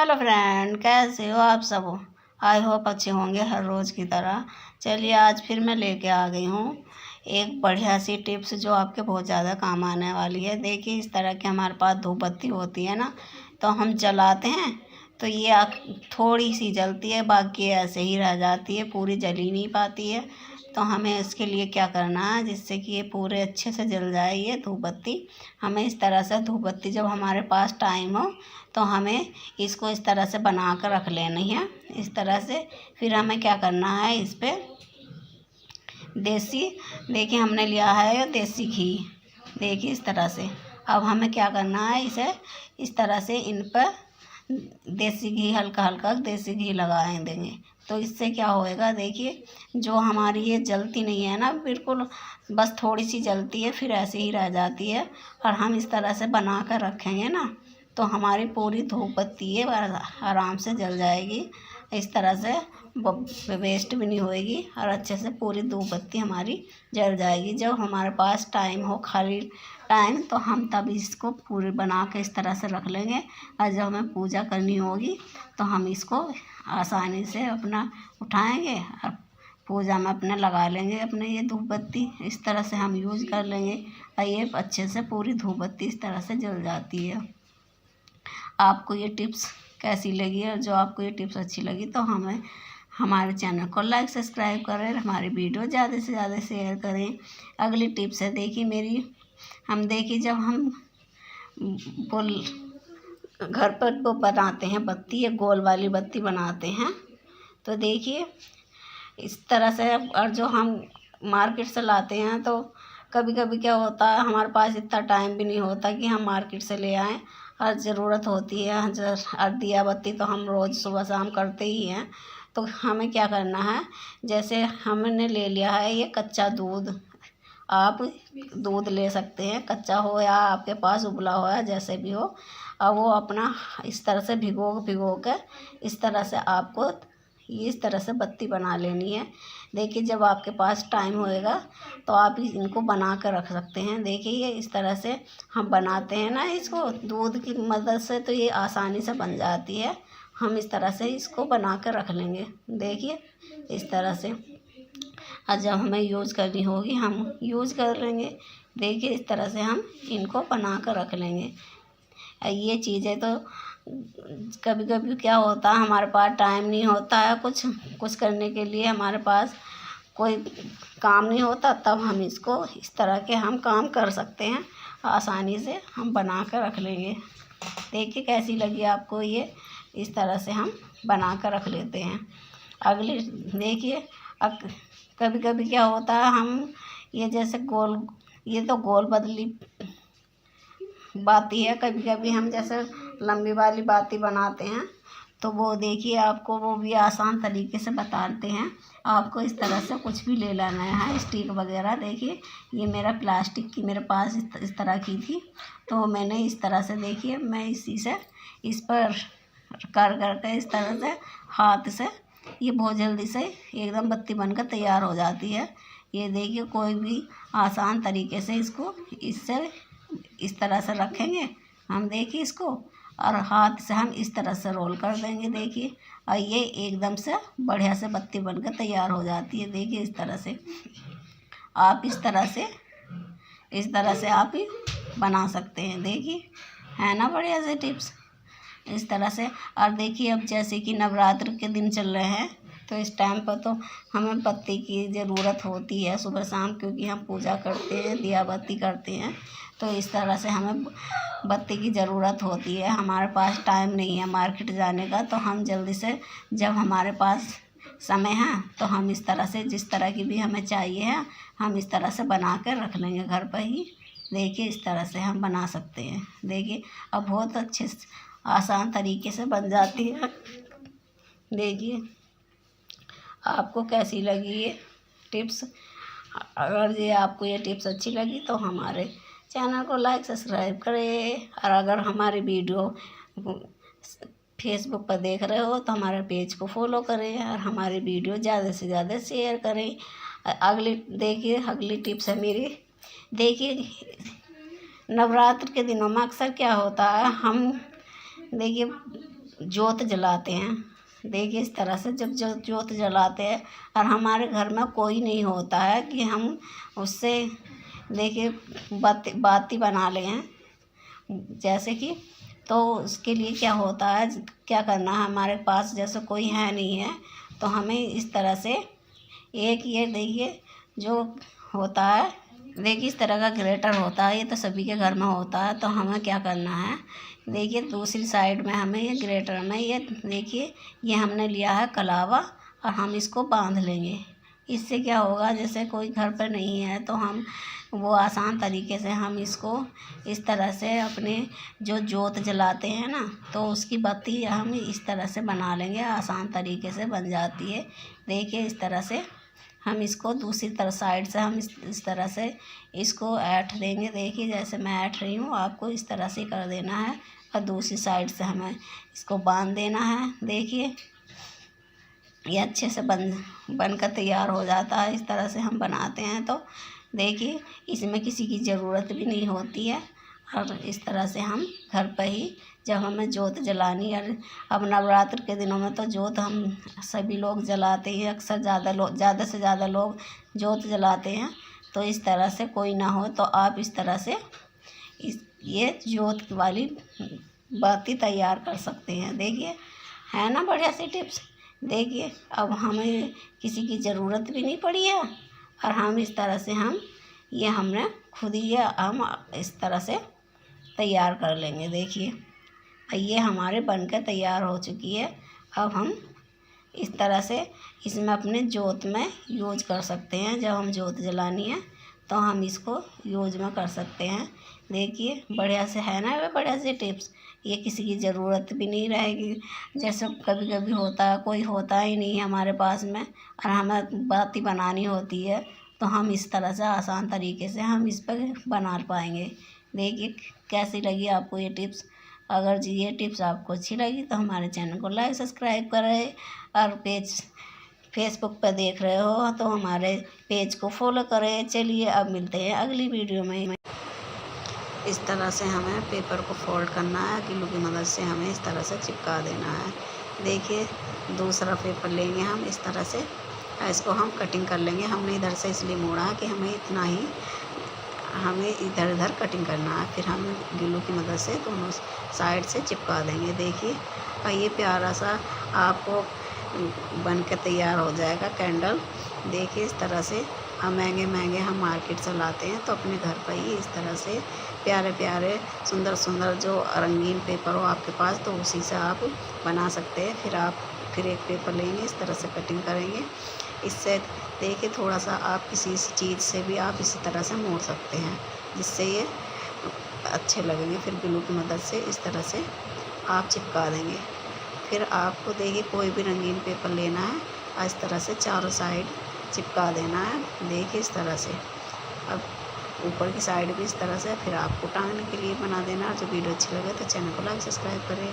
Hello friend, कैसे हो आप सब। आई होप अच्छे होंगे हर रोज़ की तरह। चलिए आज फिर मैं लेके आ गई हूँ एक बढ़िया सी टिप्स जो आपके बहुत ज़्यादा काम आने वाली है। देखिए इस तरह की हमारे पास धूप बत्ती होती है ना, तो हम जलाते हैं तो ये थोड़ी सी जलती है, बाकी ऐसे ही रह जाती है, पूरी जल ही नहीं पाती है। तो हमें इसके लिए क्या करना है जिससे कि ये पूरे अच्छे से जल जाए ये धूप बत्ती। हमें इस तरह से धूप बत्ती जब हमारे पास टाइम हो तो हमें इसको इस तरह से बना कर रख लेनी है। इस तरह से फिर हमें क्या करना है, इस पर देसी, देखिए हमने लिया है देसी घी, देखिए इस तरह से। अब हमें क्या करना है, इसे इस तरह से इन पर देसी घी, हल्का हल्का देसी घी लगा देंगे। तो इससे क्या होएगा, देखिए जो हमारी ये जलती नहीं है ना बिल्कुल, बस थोड़ी सी जलती है फिर ऐसे ही रह जाती है। और हम इस तरह से बना कर रखेंगे ना तो हमारी पूरी धूप बत्ती है आराम से जल जाएगी। इस तरह से वेस्ट भी नहीं होएगी और अच्छे से पूरी धूप बत्ती हमारी जल जाएगी। जब हमारे पास टाइम हो, खाली टाइम, तो हम तब इसको पूरे बना के इस तरह से रख लेंगे। और जब हमें पूजा करनी होगी तो हम इसको आसानी से अपना उठाएंगे और पूजा में अपने लगा लेंगे अपने ये धूप बत्ती। इस तरह से हम यूज़ कर लेंगे और ये अच्छे से पूरी धूप बत्ती इस तरह से जल जाती है। आपको ये टिप्स कैसी लगी, और जो आपको ये टिप्स अच्छी लगी तो हमें हमारे चैनल को लाइक सब्सक्राइब करें, हमारी वीडियो ज़्यादा से ज़्यादा शेयर करें। अगली टिप्स है देखिए मेरी, हम देखिए जब हम गोल घर पर वो बनाते हैं बत्ती, ये गोल वाली बत्ती बनाते हैं, तो देखिए इस तरह से। और जो हम मार्केट से लाते हैं तो कभी कभी क्या होता है, हमारे पास इतना टाइम भी नहीं होता कि हम मार्केट से ले आएँ। और ज़रूरत होती है और दिया बत्ती तो हम रोज़ सुबह शाम करते ही हैं। तो हमें क्या करना है, जैसे हमने ले लिया है ये कच्चा दूध, आप दूध ले सकते हैं, कच्चा हो या आपके पास उबला हो या जैसे भी हो। और वो अपना इस तरह से भिगो भिगो के इस तरह से आपको ये इस तरह से बत्ती बना लेनी है। देखिए जब आपके पास टाइम होएगा तो आप इनको बना कर रख सकते हैं। देखिए ये इस तरह से हम बनाते हैं ना इसको दूध की मदद से, तो ये आसानी से बन जाती है। हम इस तरह से इसको बना कर रख लेंगे, देखिए इस तरह से। और जब हमें यूज़ करनी होगी हम यूज़ कर लेंगे। देखिए इस तरह से हम इनको बना कर रख लेंगे। ये चीज़ें तो कभी कभी क्या होता है, हमारे पास टाइम नहीं होता है कुछ करने के लिए, हमारे पास कोई काम नहीं होता, तब हम इसको इस तरह के हम काम कर सकते हैं। आसानी से हम बना कर रख लेंगे। देखिए कैसी लगी आपको ये, इस तरह से हम बना कर रख लेते हैं। अगली देखिए कभी कभी क्या होता है, हम ये जैसे गोल, ये तो गोल बदली बाती है, कभी कभी हम जैसे लंबी वाली बाती बनाते हैं तो वो देखिए आपको वो भी आसान तरीके से बताते हैं। आपको इस तरह से कुछ भी ले लेना है, स्टिक वगैरह। देखिए ये मेरा प्लास्टिक की मेरे पास इस तरह की थी, तो मैंने इस तरह से देखिए मैं इसी से इस पर कर करके इस तरह से हाथ से ये बहुत जल्दी से एकदम बत्ती बनकर तैयार हो जाती है। ये देखिए कोई भी आसान तरीके से इसको इससे इस तरह से रखेंगे हम, देखिए इसको, और हाथ से हम इस तरह से रोल कर देंगे। देखिए और ये एकदम से बढ़िया से बत्ती बनकर तैयार हो जाती है। देखिए इस तरह से आप इस तरह से आप ही बना सकते हैं। देखिए है ना बढ़िया से टिप्स इस तरह से। और देखिए अब जैसे कि नवरात्र के दिन चल रहे हैं तो इस टाइम पर तो हमें बत्ती की ज़रूरत होती है सुबह शाम, क्योंकि हम पूजा करते हैं, दिया बत्ती करते हैं। तो इस तरह से हमें बत्ती की ज़रूरत होती है। हमारे पास टाइम नहीं है मार्केट जाने का, तो हम जल्दी से जब हमारे पास समय है तो हम इस तरह से जिस तरह की भी हमें चाहिए है हम इस तरह से बना कर रख लेंगे घर पर ही। देखिए इस तरह से हम बना सकते हैं। देखिए अब बहुत अच्छे आसान तरीके से बन जाती है। देखिए आपको कैसी लगी ये टिप्स। अगर ये आपको ये टिप्स अच्छी लगी तो हमारे चैनल को लाइक सब्सक्राइब करें। और अगर हमारी वीडियो फेसबुक पर देख रहे हो तो हमारे पेज को फॉलो करें और हमारी वीडियो ज़्यादा से ज़्यादा शेयर करें। देखिए अगली टिप्स है मेरी। देखिए नवरात्र के दिनों में अक्सर क्या होता है, हम देखिए जोत जलाते हैं। देखिए इस तरह से जब जो जोत जलाते हैं और हमारे घर में कोई नहीं होता है कि हम उससे देखिए बाती बना लें, जैसे कि तो उसके लिए क्या होता है, क्या करना है, हमारे पास जैसे कोई है नहीं है तो हमें इस तरह से एक ये देखिए जो होता है, देखिए इस तरह का ग्रेटर होता है, ये तो सभी के घर में होता है। तो हमें क्या करना है, देखिए दूसरी साइड में हमें ये ग्रेटर में ये देखिए ये हमने लिया है कलावा और हम इसको बांध लेंगे। इससे क्या होगा, जैसे कोई घर पर नहीं है तो हम वो आसान तरीके से हम इसको इस तरह से अपने जो जोत जलाते हैं ना तो उसकी बत्ती हम इस तरह से बना लेंगे, आसान तरीके से बन जाती है। देखिए इस तरह से हम इसको दूसरी तरफ साइड से हम इस तरह से इसको ऐंठ देंगे। देखिए जैसे मैं ऐंठ रही हूँ, आपको इस तरह से कर देना है और दूसरी साइड से हमें इसको बांध देना है। देखिए ये अच्छे से बनकर तैयार हो जाता है। इस तरह से हम बनाते हैं तो देखिए इसमें किसी की ज़रूरत भी नहीं होती है और इस तरह से हम घर पर ही जब हमें जोत जलानी है, अब नवरात्र के दिनों में तो जोत हम सभी लोग जलाते हैं, अक्सर ज़्यादा से ज़्यादा लोग जोत जलाते हैं। तो इस तरह से कोई ना हो तो आप इस तरह से ये जोत वाली बाती तैयार कर सकते हैं। देखिए है ना बढ़िया सी टिप्स। देखिए अब हमें किसी की ज़रूरत भी नहीं पड़ी है और हम इस तरह से ये हमने खुद ही हम इस तरह से तैयार कर लेंगे। देखिए ये हमारे बनकर तैयार हो चुकी है। अब हम इस तरह से इसमें अपने जोत में यूज कर सकते हैं। जब हम जोत जलानी है तो हम इसको यूज में कर सकते हैं। देखिए बढ़िया से है ना, वे बढ़िया से टिप्स, ये किसी की ज़रूरत भी नहीं रहेगी। जैसे कभी कभी होता है कोई होता ही नहीं है हमारे पास में और हमें बाती बनानी होती है तो हम इस तरह से आसान तरीके से हम इस पर बना पाएंगे। देखिए कैसी लगी आपको ये टिप्स। अगर जी ये टिप्स आपको अच्छी लगी तो हमारे चैनल को लाइक सब्सक्राइब करें और फेसबुक पर देख रहे हो तो हमारे पेज को फॉलो करें। चलिए अब मिलते हैं अगली वीडियो में। इस तरह से हमें पेपर को फोल्ड करना है, ग्लू की मदद से हमें इस तरह से चिपका देना है। देखिए दूसरा पेपर लेंगे हम इस तरह से, इसको हम कटिंग कर लेंगे। हमने इधर से इसलिए मोड़ा है कि हमें इतना ही हमें इधर इधर कटिंग करना है, फिर हम ग्लू की मदद से दोनों साइड से चिपका देंगे। देखिए और ये प्यारा सा आपको बन के तैयार हो जाएगा कैंडल। देखिए इस तरह से हम महंगे हम मार्केट से लाते हैं तो अपने घर पर ही इस तरह से प्यारे प्यारे सुंदर सुंदर जो रंगीन पेपर हो आपके पास तो उसी से आप बना सकते हैं। फिर एक पेपर लेंगे, इस तरह से कटिंग करेंगे। इससे देखिए थोड़ा सा आप किसी चीज़ से भी आप इसी तरह से मोड़ सकते हैं जिससे ये अच्छे लगेंगे। फिर ग्लू की मदद से इस तरह से आप चिपका देंगे। फिर आपको देखिए कोई भी रंगीन पेपर लेना है और इस तरह से चारों साइड चिपका देना है। देखिए इस तरह से अब ऊपर की साइड भी इस तरह से फिर आपको टांगने के लिए बना देना। जो वीडियो अच्छी लगे तो चैनल को लाइक सब्सक्राइब करें।